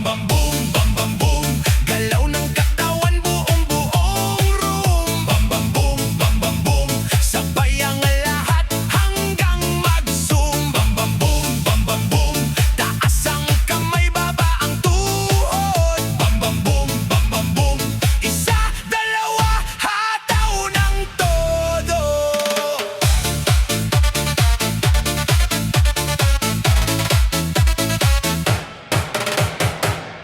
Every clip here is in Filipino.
Bam bam boom, bam bam boom. Galaw ng katawan buong room. Bam bam boom, bam bam boom. Sabay ang lahat hanggang mag-zoom. Bam bam boom, bam bam boom. Taas ang kamay, baba ang tuhod. Bam bam boom, bam bam boom. Isa, dalawa, hataw ng todo.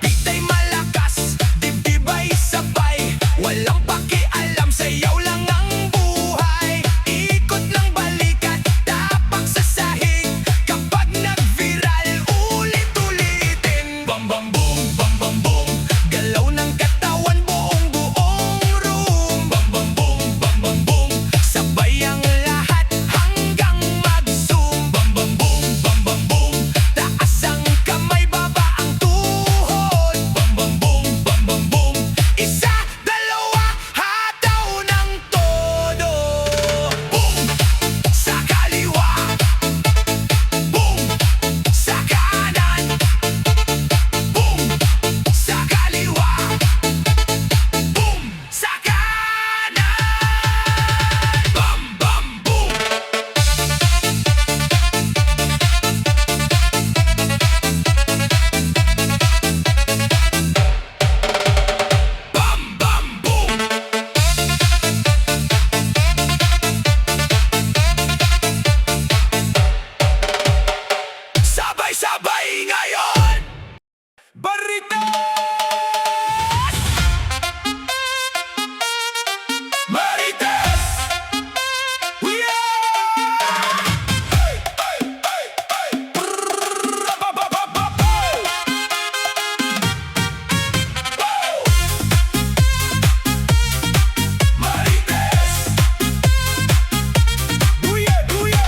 Pitay malakas, dibdib ay sabay. Walang pakialam, sayaw lang ang buhay. Ikot ng balikat, tapak sa sahig. Kapag nag-viral, ulit-ulitin. Bam bam boom, bam bam boom. Galaw ng katawan buong room. Bam bam boom, bam bam boom. Sabay ang lahat hanggang mag-zoom. Bam bam boom, bam bam boom. Taas ang kamay, baba ang tuhod. Bam bam boom, bam bam boom. Isa, dalawa, hataw ng todo. Boom, sa kaliwa. Boom, sa kanan. Boom, sa kaliwa. Boom, sa kanan. Bam bam boom. Bam bam boom. Sabay-sabay ngayon. Marites! Marites! Yeah! Hey, hey, hey, hey. Brrr, ba, ba, ba, ba, ba. Wow! Marites! Buye, buye!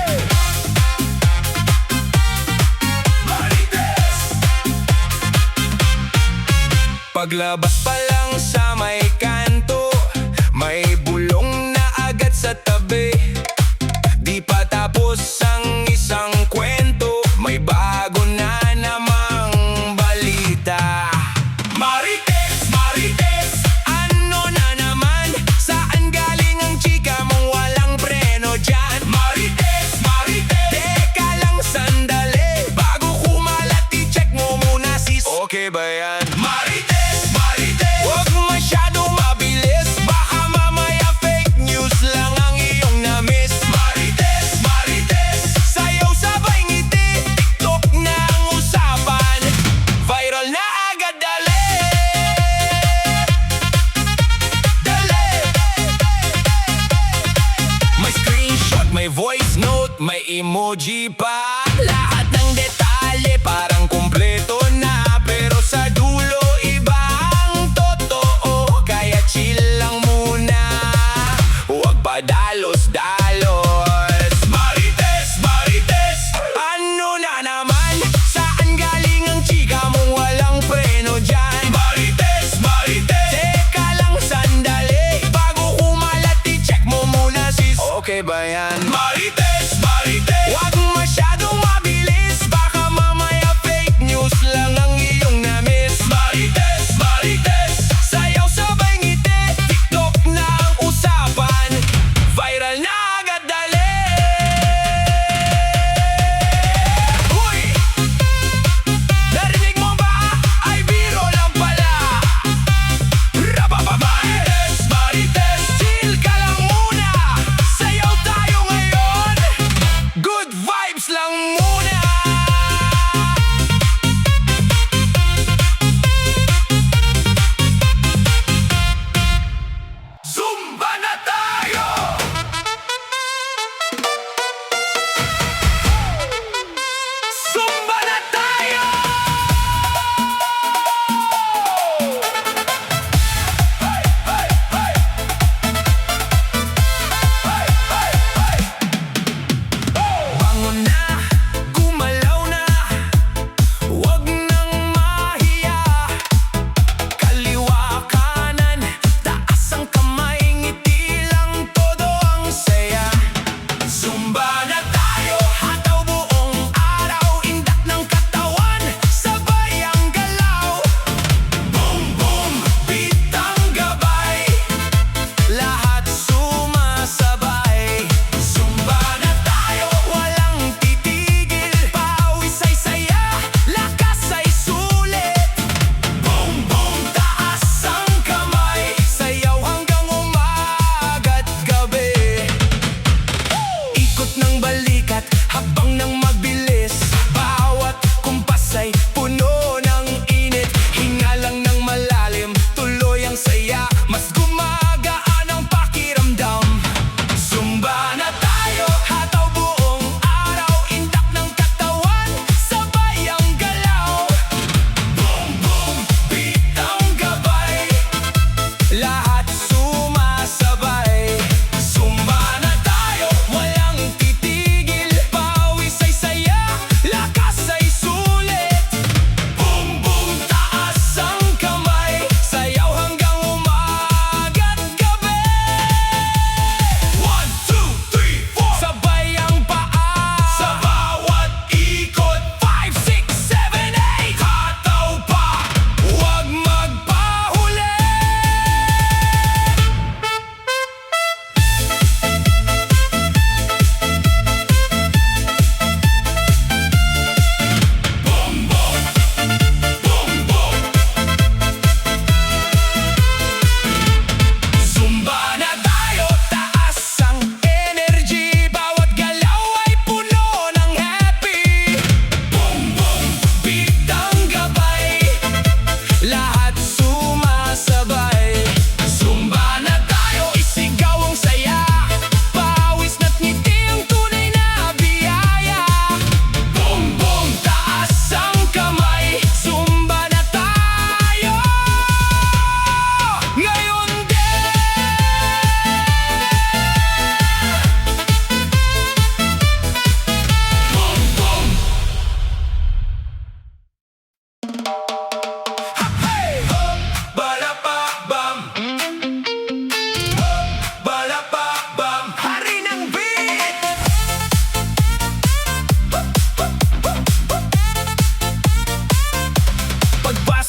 Marites! Paglabas pa lang sa may kanto, may bulong na agad sa tabi. Di pa tapos ang isang kwento, may bago na namang balita. Marites, Marites, ano na naman? Saan galing ang chika mong walang preno dyan? Marites, Marites, teka lang sandali, bago kumalat i-check mo muna sis. Okay ba yan? Marites, Marites, huwag masyadong mabilis, baka mamaya fake news lang ang iyong na-miss. Marites, Marites, sayaw sabay ngiti, TikTok na ang usapan, viral na agad, dali. Dali. May screenshot, may voice note, may emoji pa. Lahat ng detalye parang kumpleto na, pero sa dulo iba ang totoo. Kaya chill lang muna, huwag pa dalos-dalos. Marites, Marites, ano na naman? Saan galing ang chika mong walang preno dyan? Marites, Marites, teka lang sandali, bago kumalat i-check mo muna sis. Okay ba yan? Marites, Marites, huwag masyadong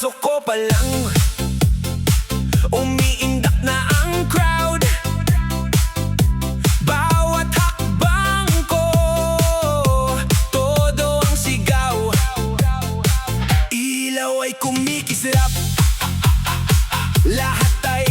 Pagpasok ko pa lang, umiindak na ang crowd. Bawat hakbang ko, todo ang sigaw. Ilaw ay kumikislap, lahat ay